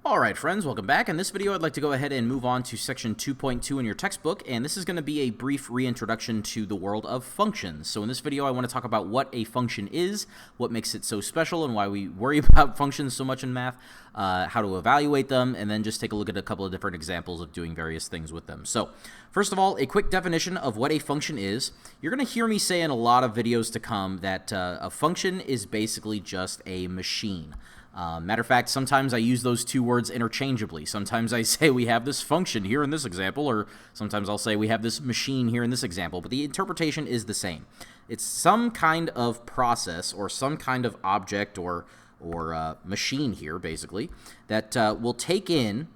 Alright friends, welcome back. In this video I'd like to go ahead and move on to section 2.2 in your textbook, and this is going to be a brief reintroduction to the world of functions. So in this video I want to talk about what a function is, what makes it so special, and why we worry about functions so much in math, how to evaluate them, and then just take a look at a couple of different examples of doing various things with them. So first of all, a quick definition of what a function is. You're going to hear me say in a lot of videos to come that a function is basically just a machine. Matter of fact, sometimes I use those two words interchangeably. Sometimes I say we have this function here in this example, or sometimes I'll say we have this machine here in this example, but the interpretation is the same. It's some kind of process or some kind of object or machine here, basically, that will take in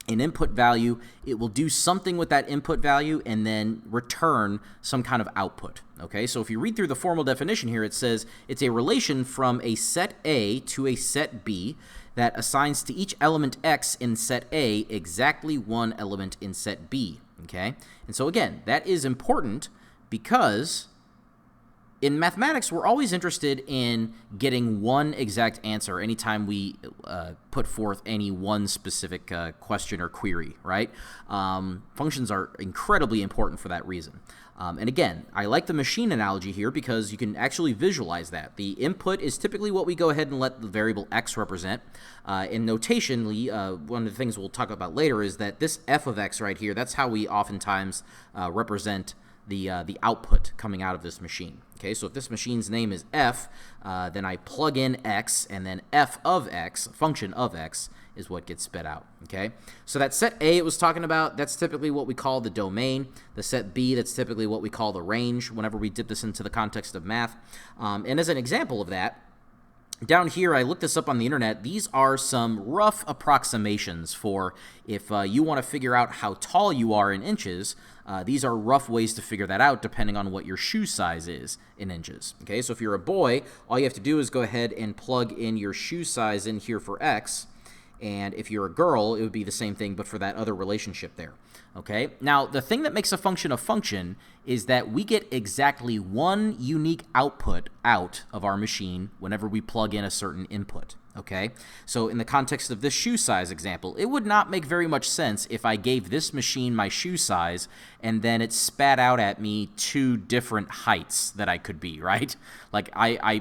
an input value, it will do something with that input value, and then return some kind of output. Okay, so if you read through the formal definition here, it says it's a relation from a set A to a set B that assigns to each element X in set A exactly one element in set B. Okay, and so again, that is important because in mathematics, we're always interested in getting one exact answer anytime we put forth any one specific question or query, right? Functions are incredibly important for that reason. And again, I like the machine analogy here because you can actually visualize that. The input is typically what we go ahead and let the variable x represent. And notationally, one of the things we'll talk about later is that this f of x right here, that's how we oftentimes represent the output coming out of this machine. Okay, so if this machine's name is f, then I plug in x, and then f of x, function of x, is what gets spit out. Okay, so that set A it was talking about, that's typically what we call the domain. The set B, that's typically what we call the range whenever we dip this into the context of math. And as an example of that, down here, I looked this up on the internet. These are some rough approximations for if you want to figure out how tall you are in inches. These are rough ways to figure that out depending on what your shoe size is in inches. Okay, so if you're a boy, all you have to do is go ahead and plug in your shoe size in here for X. And if you're a girl, it would be the same thing, but for that other relationship there. Okay, now the thing that makes a function is that we get exactly one unique output out of our machine whenever we plug in a certain input. Okay, so in the context of this shoe size example, it would not make very much sense if I gave this machine my shoe size and then it spat out at me two different heights that I could be, right? Like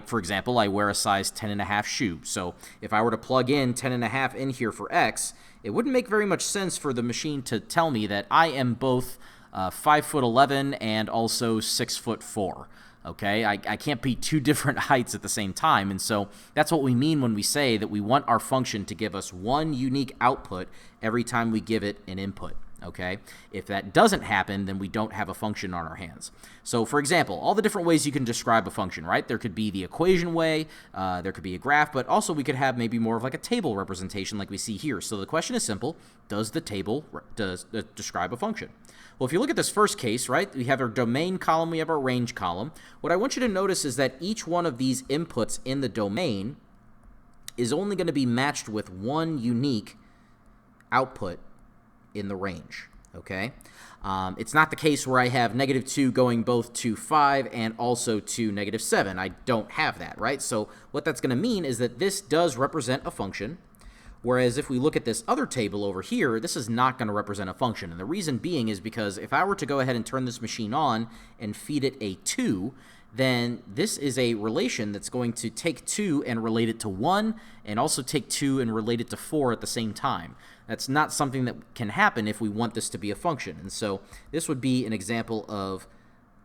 for example, I wear a size 10.5 shoe. So if I were to plug in 10.5 in here for X, it wouldn't make very much sense for the machine to tell me that I am both 5'11" and also 6'4". Okay, I can't be two different heights at the same time, and so that's what we mean when we say that we want our function to give us one unique output every time we give it an input. Okay, if that doesn't happen, then we don't have a function on our hands. So for example, all the different ways you can describe a function, right? There could be the equation way, there could be a graph, but also we could have maybe more of like a table representation like we see here. So the question is simple: does the table describe a function? Well, if you look at this first case, right, we have our domain column, we have our range column. What I want you to notice is that each one of these inputs in the domain is only going to be matched with one unique output in the range. Okay, it's not the case where I have -2 going both to 5 and also to -7. I don't have that, right? So what that's going to mean is that this does represent a function, whereas if we look at this other table over here, this is not going to represent a function. And the reason being is because if I were to go ahead and turn this machine on and feed it a 2, then this is a relation that's going to take 2 and relate it to 1, and also take 2 and relate it to 4 at the same time. That's not something that can happen if we want this to be a function. And so this would be an example of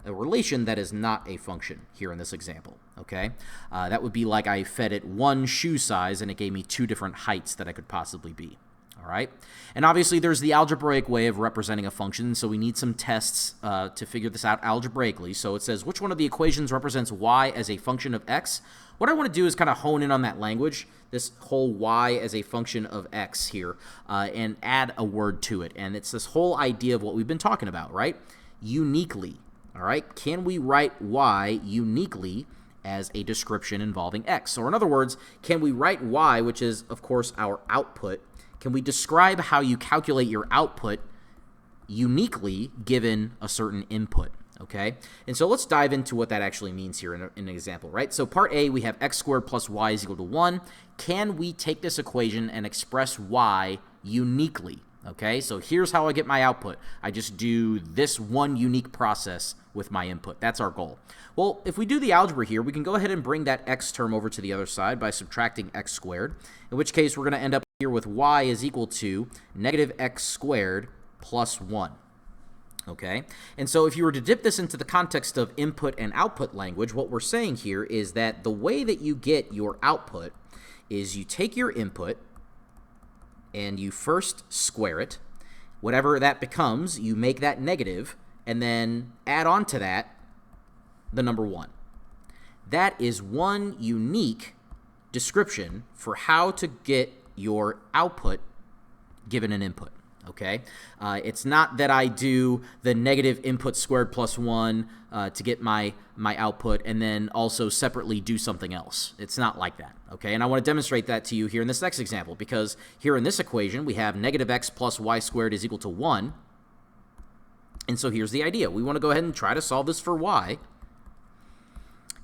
a relation that is not a function here in this example. Okay, that would be like I fed it one shoe size and it gave me two different heights that I could possibly be. All right, and obviously there's the algebraic way of representing a function, so we need some tests to figure this out algebraically. So it says which one of the equations represents y as a function of x. What I want to do is kind of hone in on that language, this whole y as a function of x here, and add a word to it. And it's this whole idea of what we've been talking about, right? Uniquely. All right, can we write y uniquely as a description involving x? Or in other words, can we write y, which is, of course, our output, can we describe how you calculate your output uniquely given a certain input? okay? And so let's dive into what that actually means here in an example, right? So part A, we have x squared plus y is equal to 1. Can we take this equation and express y uniquely? Okay, so here's how I get my output. I just do this one unique process with my input. That's our goal. Well, if we do the algebra here, we can go ahead and bring that x term over to the other side by subtracting x squared, in which case we're going to end up here with y is equal to negative x squared plus 1. Okay, and so if you were to dip this into the context of input and output language, what we're saying here is that the way that you get your output is you take your input and you first square it. Whatever that becomes, you make that negative, and then add on to that the number 1. That is one unique description for how to get your output given an input. Okay, it's not that I do the negative input squared plus 1 to get my output and then also separately do something else. It's not like that. Okay, and I want to demonstrate that to you here in this next example, because here in this equation we have negative x plus y squared is equal to 1. And so here's the idea. We want to go ahead and try to solve this for y.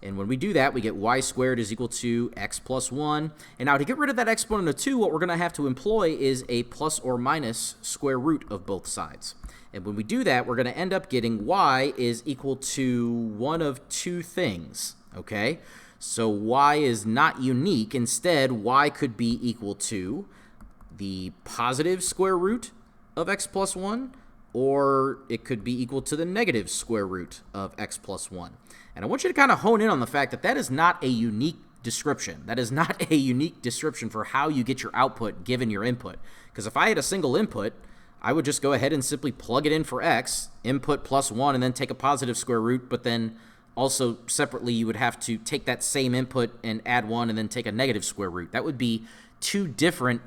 And when we do that, we get y squared is equal to x plus 1. And now to get rid of that exponent of 2, what we're going to have to employ is a plus or minus square root of both sides. And when we do that, we're going to end up getting y is equal to one of two things, okay? So y is not unique. Instead, y could be equal to the positive square root of x plus 1, or it could be equal to the negative square root of x plus 1. And I want you to kind of hone in on the fact that that is not a unique description. That is not a unique description for how you get your output given your input. Because if I had a single input, I would just go ahead and simply plug it in for x, input plus 1, and then take a positive square root, but then also separately you would have to take that same input and add 1 and then take a negative square root. That would be two different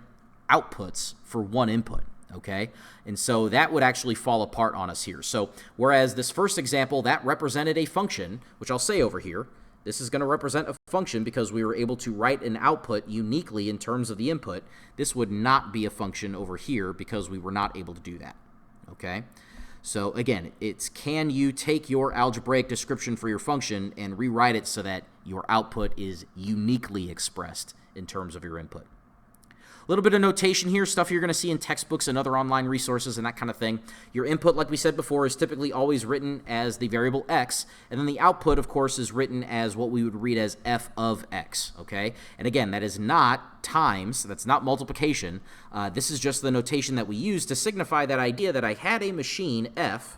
outputs for one input. Okay, and so that would actually fall apart on us here. So whereas this first example, that represented a function, which I'll say over here, this is going to represent a function because we were able to write an output uniquely in terms of the input. This would not be a function over here because we were not able to do that. Okay, so again, it's can you take your algebraic description for your function and rewrite it so that your output is uniquely expressed in terms of your input. A little bit of notation here, stuff you're going to see in textbooks and other online resources and that kind of thing. Your input, like we said before, is typically always written as the variable x, and then the output, of course, is written as what we would read as f of x, okay? And again, that is not times, that's not multiplication. This is just the notation that we use to signify that idea that I had a machine, f,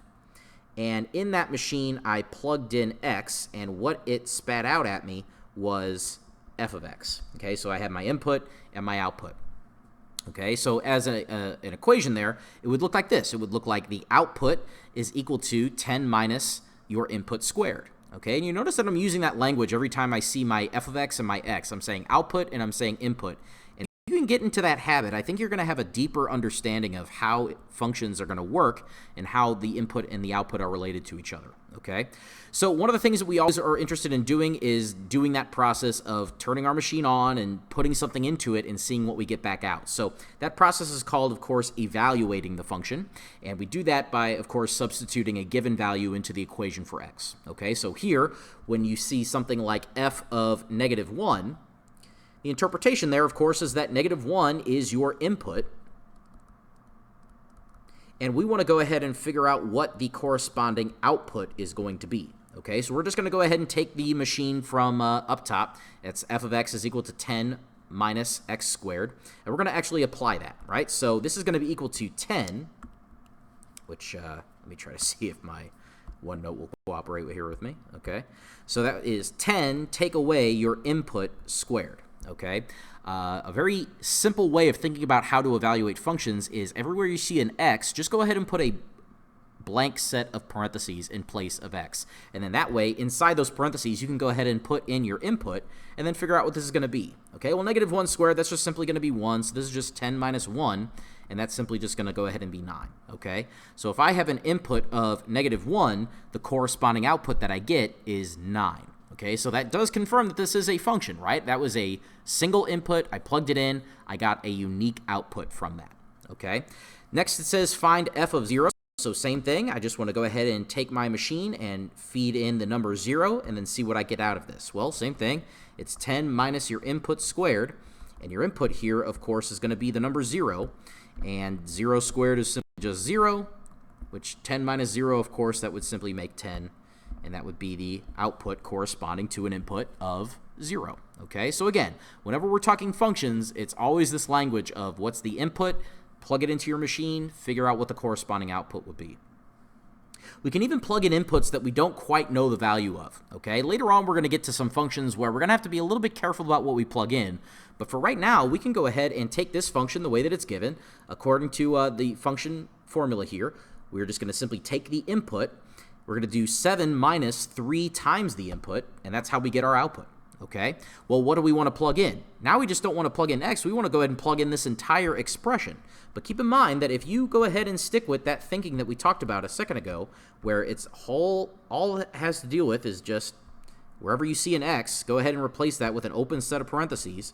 and in that machine I plugged in x, and what it spat out at me was f of x, okay? So I had my input and my output. Okay, so as an equation there, it would look like this. It would look like the output is equal to 10 minus your input squared. Okay, and you notice that I'm using that language every time I see my f of x and my x. I'm saying output and I'm saying input. And if you can get into that habit, I think you're going to have a deeper understanding of how functions are going to work and how the input and the output are related to each other. Okay, so one of the things that we always are interested in doing is doing that process of turning our machine on and putting something into it and seeing what we get back out. So that process is called, of course, evaluating the function, and we do that by, of course, substituting a given value into the equation for x. Okay, so here, when you see something like f of negative 1, the interpretation there, of course, is that negative 1 is your input, and we want to go ahead and figure out what the corresponding output is going to be. Okay, so we're just going to go ahead and take the machine from up top. It's f of x is equal to 10 minus x squared, and we're going to actually apply that, right? So this is going to be equal to 10, which let me try to see if my OneNote will cooperate here with me. Okay, so that is 10 take away your input squared. Okay, a very simple way of thinking about how to evaluate functions is everywhere you see an x, just go ahead and put a blank set of parentheses in place of x. And then that way, inside those parentheses, you can go ahead and put in your input and then figure out what this is going to be. Okay, well, negative 1 squared, that's just simply going to be 1. So this is just 10 minus 1, and that's simply just going to go ahead and be 9. Okay, so if I have an input of negative 1, the corresponding output that I get is 9. Okay, so that does confirm that this is a function, right? That was a single input. I plugged it in. I got a unique output from that. Okay, next it says find f of 0. so same thing. I just want to go ahead and take my machine and feed in the number 0 and then see what I get out of this. Well, same thing. It's 10 minus your input squared. And your input here, of course, is going to be the number 0. And 0 squared is simply just 0, which 10 minus 0, of course, that would simply make 10. And that would be the output corresponding to an input of 0. Okay, so again, whenever we're talking functions, it's always this language of what's the input, plug it into your machine, figure out what the corresponding output would be. We can even plug in inputs that we don't quite know the value of. Okay, later on we're going to get to some functions where we're going to have to be a little bit careful about what we plug in. But for right now, we can go ahead and take this function the way that it's given. According to the function formula here, we're just going to simply take the input. We're going to do 7 minus 3 times the input, and that's how we get our output. Okay, well, what do we want to plug in? Now we just don't want to plug in x. We want to go ahead and plug in this entire expression. But keep in mind that if you go ahead and stick with that thinking that we talked about a second ago, where it's all it has to deal with is just wherever you see an x, go ahead and replace that with an open set of parentheses,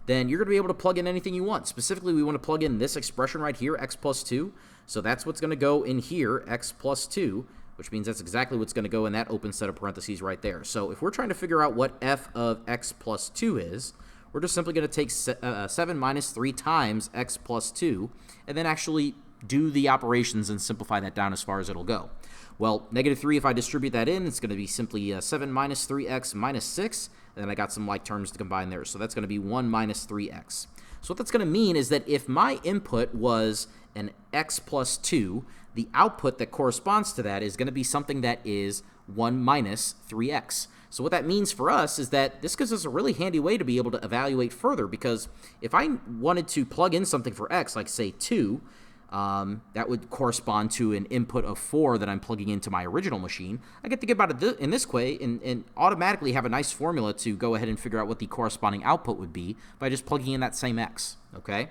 then you're going to be able to plug in anything you want. Specifically, we want to plug in this expression right here, x plus 2. So that's what's going to go in here, x plus 2. Which means that's exactly what's going to go in that open set of parentheses right there. So if we're trying to figure out what f of x plus 2 is, we're just simply going to take 7 minus 3 times x plus 2, and then actually do the operations and simplify that down as far as it'll go. Well, negative 3, if I distribute that in, it's going to be simply 7 minus 3x minus 6, and then I got some like terms to combine there. So that's going to be 1 minus 3x. So what that's going to mean is that if my input was an x plus 2, the output that corresponds to that is going to be something that is 1 minus 3x. So what that means for us is that this gives us a really handy way to be able to evaluate further, because if I wanted to plug in something for x, like say 2, that would correspond to an input of 4 that I'm plugging into my original machine. I get to get about it in this way and automatically have a nice formula to go ahead and figure out what the corresponding output would be by just plugging in that same x, okay?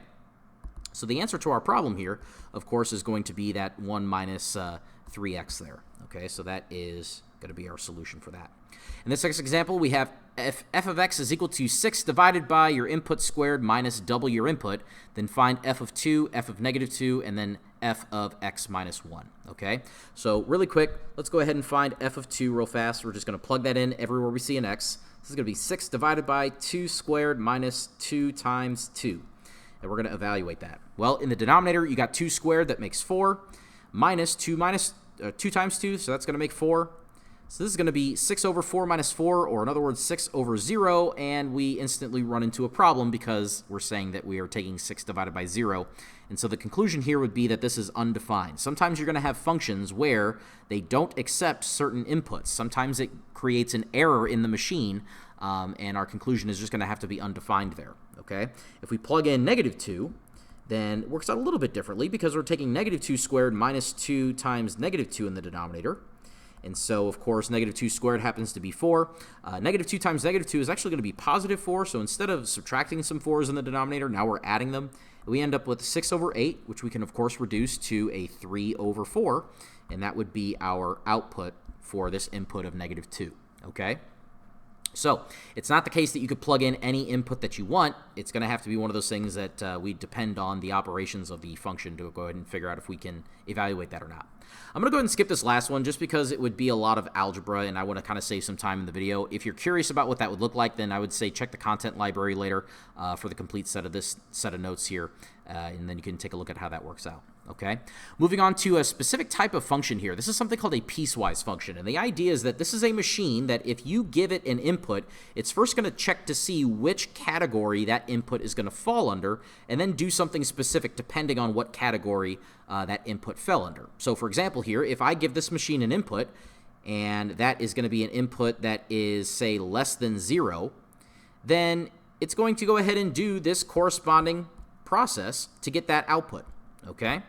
So the answer to our problem here, of course, is going to be that 1 minus 3x there. Okay, so that is going to be our solution for that. In this next example, we have f of x is equal to 6 divided by your input squared minus double your input. Then find f of 2, f of negative 2, and then f of x minus 1. Okay, so really quick, let's go ahead and find f of 2 real fast. We're just going to plug that in everywhere we see an x. This is going to be 6 divided by 2 squared minus 2 times 2. And we're going to evaluate that. Well, in the denominator, you got 2 squared, that makes 4, minus 2 times 2, so that's going to make 4. So this is going to be 6 over 4 minus 4, or in other words, 6 over 0, and we instantly run into a problem because we're saying that we are taking 6 divided by 0. And so the conclusion here would be that this is undefined. Sometimes you're going to have functions where they don't accept certain inputs. Sometimes it creates an error in the machine, and our conclusion is just going to have to be undefined there. Okay? If we plug in negative 2, then it works out a little bit differently because we're taking negative 2 squared minus 2 times negative 2 in the denominator. And so, of course, negative 2 squared happens to be 4. Negative 2 times negative 2 is actually going to be positive 4. So instead of subtracting some 4's in the denominator, now we're adding them. We end up with 6 over 8, which we can, of course, reduce to a 3 over 4. And that would be our output for this input of negative 2. Okay? So it's not the case that you could plug in any input that you want. It's going to have to be one of those things that we depend on the operations of the function to go ahead and figure out if we can evaluate that or not. I'm going to go ahead and skip this last one just because it would be a lot of algebra and I want to kind of save some time in the video. If you're curious about what that would look like, then I would say check the content library later for the complete set of this set of notes here, and then you can take a look at how that works out. Okay, moving on to a specific type of function here. This is something called a piecewise function, and the idea is that this is a machine that if you give it an input, it's first going to check to see which category that input is going to fall under, and then do something specific depending on what category that input fell under. So for example here, if I give this machine an input, and that is going to be an input that is, say, less than 0, then it's going to go ahead and do this corresponding process to get that output. Okay?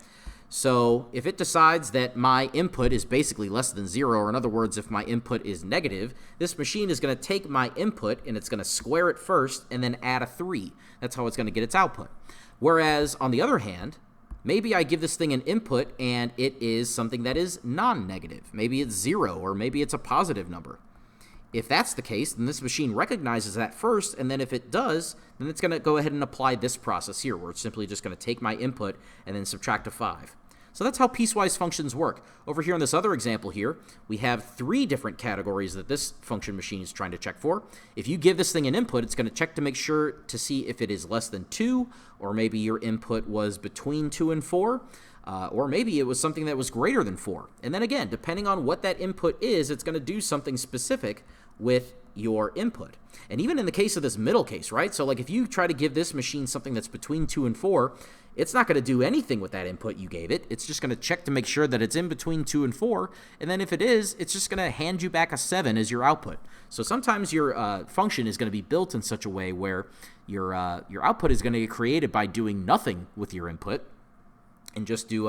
So if it decides that my input is basically less than 0, or in other words, if my input is negative, this machine is going to take my input and it's going to square it first and then add a 3. That's how it's going to get its output. Whereas, on the other hand, maybe I give this thing an input and it is something that is non-negative. Maybe it's 0, or maybe it's a positive number. If that's the case, then this machine recognizes that first, and then if it does, then it's going to go ahead and apply this process here, where it's simply just going to take my input and then subtract a 5. So that's how piecewise functions work. Over here in this other example here, we have 3 different categories that this function machine is trying to check for. If you give this thing an input, it's going to check to make sure to see if it is less than 2, or maybe your input was between 2 and 4, or maybe it was something that was greater than 4. And then again, depending on what that input is, it's going to do something specific with your input. And even in the case of this middle case, right? So like if you try to give this machine something that's between 2 and 4, it's not going to do anything with that input you gave it. It's just going to check to make sure that it's in between 2 and 4. And then if it is, it's just going to hand you back a 7 as your output. So sometimes your function is going to be built in such a way where your output is going to get created by doing nothing with your input and just do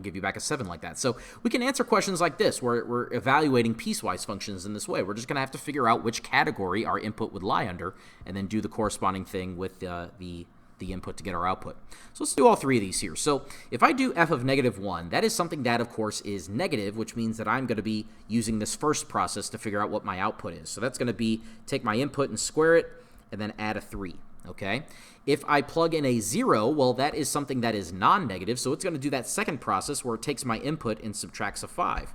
give you back a 7 like that. So we can answer questions like this where we're evaluating piecewise functions in this way. We're just going to have to figure out which category our input would lie under and then do the corresponding thing with the input to get our output. So let's do all 3 of these here. So if I do f of -1, that is something that, of course, is negative, which means that I'm going to be using this first process to figure out what my output is. So that's going to be take my input and square it and then add a 3. Okay? If I plug in a 0, well, that is something that is non-negative, so it's going to do that second process where it takes my input and subtracts a 5.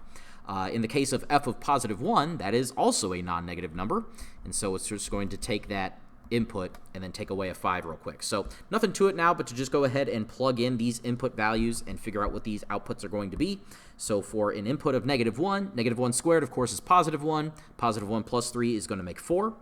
In the case of f of +1, that is also a non-negative number, and so it's just going to take that input and then take away a 5 real quick. So nothing to it now but to just go ahead and plug in these input values and figure out what these outputs are going to be. So for an input of -1, -1 squared, of course, is +1. +1 plus 3 is going to make 4.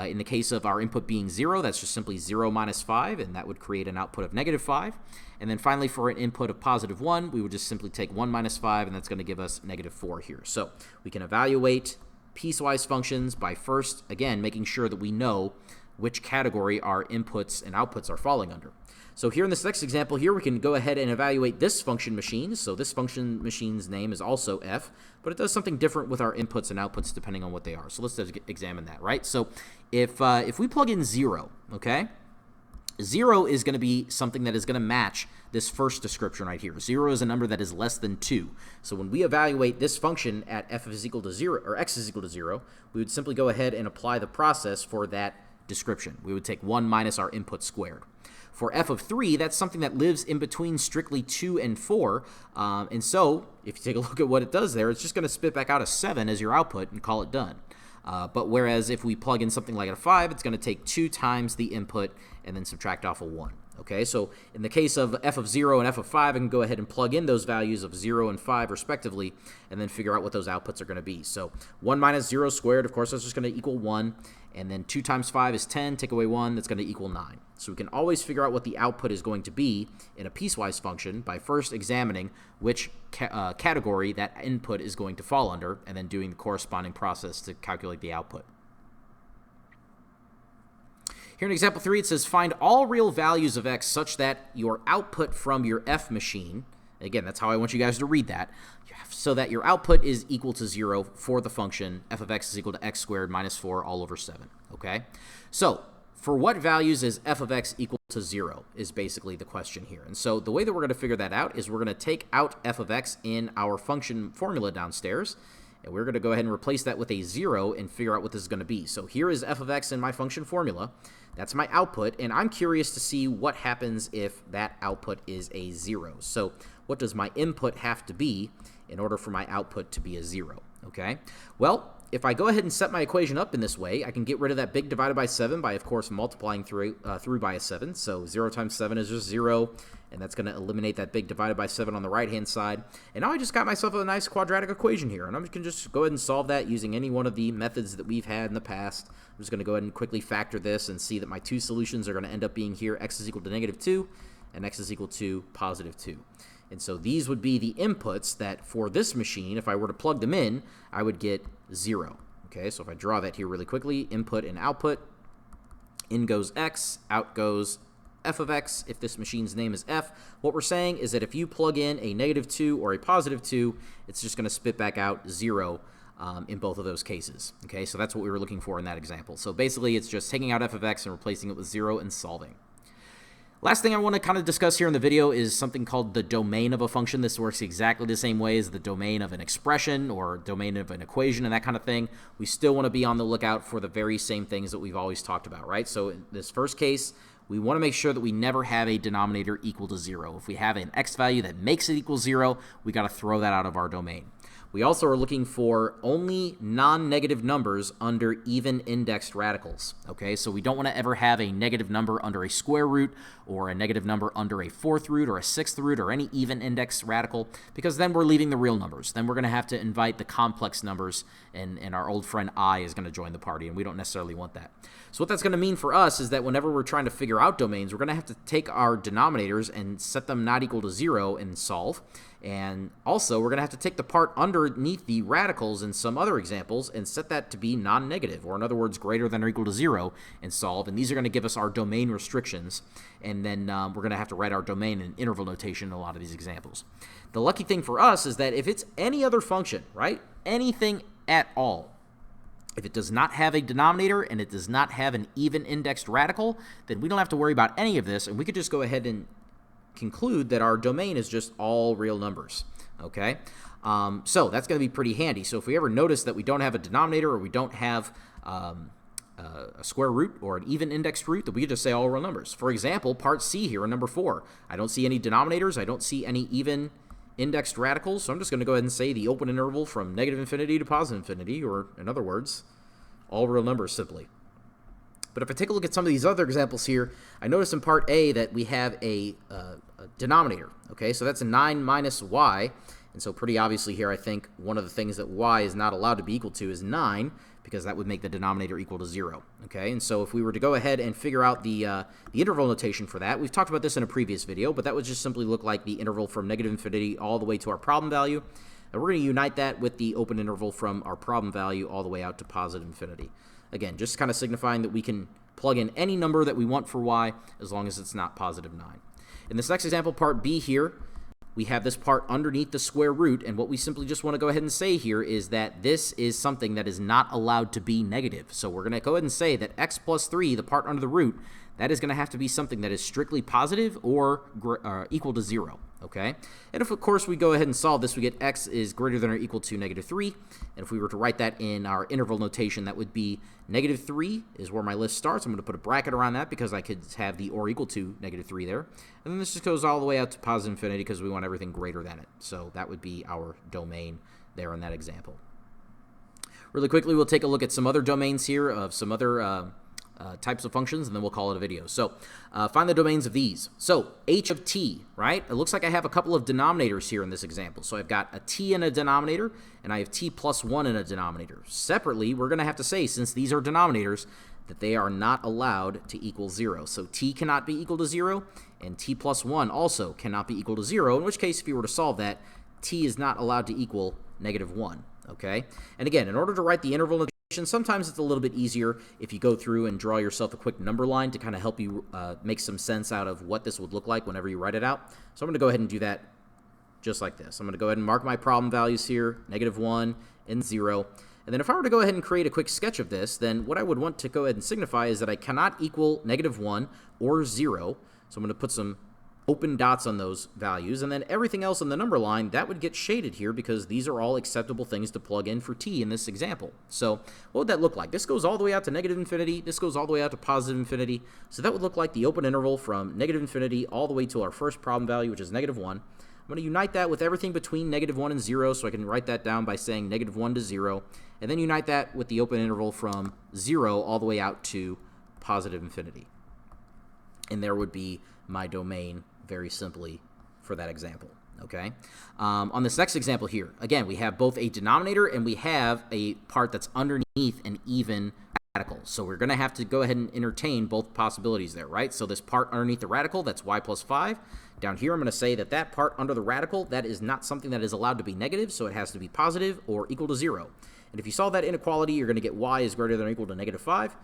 In the case of our input being 0, that's just simply 0 minus 5, and that would create an output of -5. And then finally, for an input of +1, we would just simply take 1 minus 5, and that's going to give us -4 here. So we can evaluate piecewise functions by first, again, making sure that we know which category our inputs and outputs are falling under. So here in this next example here, we can go ahead and evaluate this function machine. So this function machine's name is also f, but it does something different with our inputs and outputs depending on what they are. So let's examine that, right? So if we plug in 0, okay, 0 is going to be something that is going to match this first description right here. 0 is a number that is less than 2. So when we evaluate this function at f is equal to 0, or x is equal to 0, we would simply go ahead and apply the process for that description. We would take 1 minus our input squared. For f of 3, that's something that lives in between strictly 2 and 4, and so if you take a look at what it does there, it's just going to spit back out a 7 as your output and call it done. But whereas if we plug in something like a 5, it's going to take 2 times the input and then subtract off a 1. Okay, so in the case of f of 0 and f of 5, I can go ahead and plug in those values of 0 and 5 respectively and then figure out what those outputs are going to be. So 1 minus 0 squared, of course, that's just going to equal 1. And then 2 times 5 is 10, take away 1, that's going to equal 9. So we can always figure out what the output is going to be in a piecewise function by first examining which category that input is going to fall under and then doing the corresponding process to calculate the output. Here in example 3, it says find all real values of x such that your output from your f machine, again, that's how I want you guys to read that, so that your output is equal to 0 for the function f of x is equal to x squared minus 4 all over 7, okay? So for what values is f of x equal to 0 is basically the question here. And so the way that we're going to figure that out is we're going to take out f of x in our function formula downstairs, and we're going to go ahead and replace that with a 0 and figure out what this is going to be. So here is f of x in my function formula. That's my output, and I'm curious to see what happens if that output is a 0. So what does my input have to be in order for my output to be a 0? Okay? Well, if I go ahead and set my equation up in this way, I can get rid of that big divided by 7 by, of course, multiplying through by a 7. So 0 times 7 is just 0, and that's going to eliminate that big divided by 7 on the right-hand side. And now I just got myself a nice quadratic equation here, and I can just go ahead and solve that using any one of the methods that we've had in the past. I'm just going to go ahead and quickly factor this and see that my two solutions are going to end up being here, x is equal to -2, and x is equal to +2. And so these would be the inputs that for this machine, if I were to plug them in, I would get 0. Okay, so if I draw that here really quickly, input and output, in goes x, out goes f of x. If this machine's name is f, what we're saying is that if you plug in a -2 or a +2, it's just going to spit back out 0 in both of those cases. Okay, so that's what we were looking for in that example. So basically, it's just taking out f of x and replacing it with 0 and solving. Last thing I want to kind of discuss here in the video is something called the domain of a function. This works exactly the same way as the domain of an expression or domain of an equation and that kind of thing. We still want to be on the lookout for the very same things that we've always talked about, right? So in this first case, we want to make sure that we never have a denominator equal to 0. If we have an x value that makes it equal 0, we got to throw that out of our domain. We also are looking for only non-negative numbers under even indexed radicals, okay? So we don't want to ever have a negative number under a square root or a negative number under a fourth root or a sixth root or any even indexed radical, because then we're leaving the real numbers. Then we're going to have to invite the complex numbers, and our old friend I is going to join the party, and we don't necessarily want that. So what that's going to mean for us is that whenever we're trying to figure out domains, we're going to have to take our denominators and set them not equal to 0 and solve. And also, we're going to have to take the part underneath the radicals in some other examples and set that to be non-negative, or in other words, greater than or equal to 0, and solve. And these are going to give us our domain restrictions. And then we're going to have to write our domain in interval notation in a lot of these examples. The lucky thing for us is that if it's any other function, right, anything at all, if it does not have a denominator and it does not have an even indexed radical, then we don't have to worry about any of this, and we could just go ahead and conclude that our domain is just all real numbers, okay? So that's going to be pretty handy. So if we ever notice that we don't have a denominator or we don't have a square root or an even indexed root, that we could just say all real numbers. For example, part C here in number 4, I don't see any denominators, I don't see any even indexed radicals, so I'm just going to go ahead and say the open interval from negative infinity to positive infinity, or in other words, all real numbers simply. But if I take a look at some of these other examples here, I notice in part A that we have a denominator, okay? So that's a 9 minus y, and so pretty obviously here I think one of the things that y is not allowed to be equal to is 9, because that would make the denominator equal to 0, okay? And so if we were to go ahead and figure out the interval notation for that, we've talked about this in a previous video, but that would just simply look like the interval from negative infinity all the way to our problem value, and we're going to unite that with the open interval from our problem value all the way out to positive infinity. Again, just kind of signifying that we can plug in any number that we want for y as long as it's not positive 9. In this next example, part B here, we have this part underneath the square root, and what we simply just want to go ahead and say here is that this is something that is not allowed to be negative. So we're going to go ahead and say that x plus 3, the part under the root, that is going to have to be something that is strictly positive or equal to 0, okay? And if, of course, we go ahead and solve this, we get x is greater than or equal to negative 3. And if we were to write that in our interval notation, that would be negative 3 is where my list starts. I'm going to put a bracket around that because I could have the or equal to negative 3 there. And then this just goes all the way out to positive infinity because we want everything greater than it. So that would be our domain there in that example. Really quickly, we'll take a look at some other domains here of some other types of functions, and then we'll call it a video. So find the domains of these. So h of t, right? It looks like I have a couple of denominators here in this example. So I've got a t in a denominator, and I have t plus 1 in a denominator. Separately, we're going to have to say, since these are denominators, that they are not allowed to equal 0. So t cannot be equal to 0, and t plus 1 also cannot be equal to 0, in which case, if you were to solve that, t is not allowed to equal negative 1, okay? And again, in order to write the interval notation, sometimes it's a little bit easier if you go through and draw yourself a quick number line to kind of help you make some sense out of what this would look like whenever you write it out. So I'm going to go ahead and do that just like this. I'm going to go ahead and mark my problem values here, negative 1 and 0. And then if I were to go ahead and create a quick sketch of this, then what I would want to go ahead and signify is that I cannot equal negative 1 or 0. So I'm going to put some open dots on those values, and then everything else on the number line, that would get shaded here because these are all acceptable things to plug in for t in this example. So what would that look like? This goes all the way out to negative infinity. This goes all the way out to positive infinity. So that would look like the open interval from negative infinity all the way to our first problem value, which is negative 1. I'm going to unite that with everything between negative 1 and 0, so I can write that down by saying negative 1 to 0, and then unite that with the open interval from 0 all the way out to positive infinity. And there would be my domain very simply for that example, okay? On this next example here, again, we have both a denominator and we have a part that's underneath an even radical. So we're going to have to go ahead and entertain both possibilities there, right? So this part underneath the radical, that's y plus 5. Down here, I'm going to say that that part under the radical, that is not something that is allowed to be negative, so it has to be positive or equal to 0. And if you solve that inequality, you're going to get y is greater than or equal to negative 5.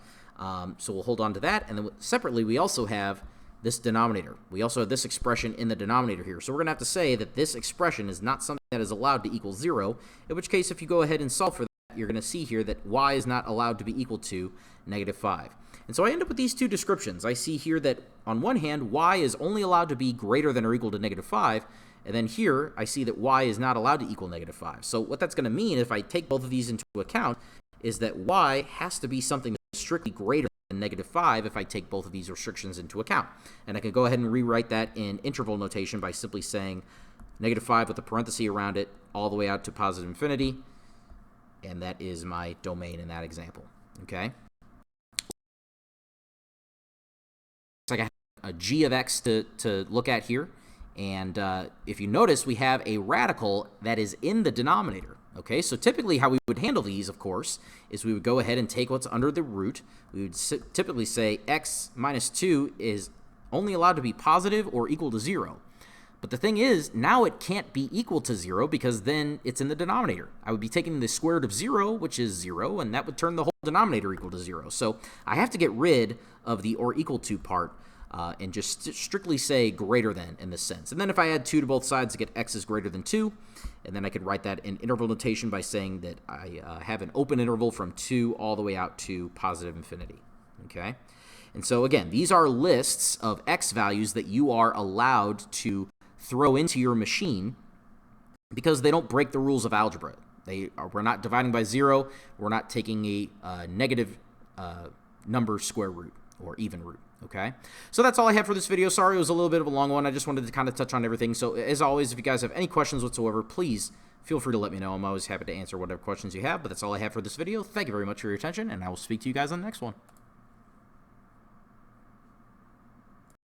So we'll hold on to that. And then separately, we also have this denominator. We also have this expression in the denominator here. So we're going to have to say that this expression is not something that is allowed to equal 0, in which case if you go ahead and solve for that, you're going to see here that y is not allowed to be equal to negative 5. And so I end up with these two descriptions. I see here that on one hand, y is only allowed to be greater than or equal to negative 5, and then here I see that y is not allowed to equal negative 5. So what that's going to mean, if I take both of these into account, is that y has to be something that's strictly greater -5 if I take both of these restrictions into account. And I can go ahead and rewrite that in interval notation by simply saying -5 with a parenthesis around it all the way out to positive infinity, and that is my domain in that example, okay? So I got a g of x to look at here, and if you notice, we have a radical that is in the denominator. Okay, so typically how we would handle these, of course, is we would go ahead and take what's under the root. We would typically say x minus 2 is only allowed to be positive or equal to 0. But the thing is, now it can't be equal to 0 because then it's in the denominator. I would be taking the square root of 0, which is 0, and that would turn the whole denominator equal to 0. So I have to get rid of the or equal to part and just strictly say greater than in this sense. And then if I add 2 to both sides, I get x is greater than 2. And then I could write that in interval notation by saying that I have an open interval from 2 all the way out to positive infinity. Okay? And so again, these are lists of x values that you are allowed to throw into your machine because they don't break the rules of algebra. We're not dividing by 0. We're not taking a negative number square root or even root. Okay, so that's all I had for this video. Sorry, it was a little bit of a long one. I just wanted to kind of touch on everything. So as always, if you guys have any questions whatsoever, please feel free to let me know. I'm always happy to answer whatever questions you have, but that's all I have for this video. Thank you very much for your attention, and I will speak to you guys on the next one.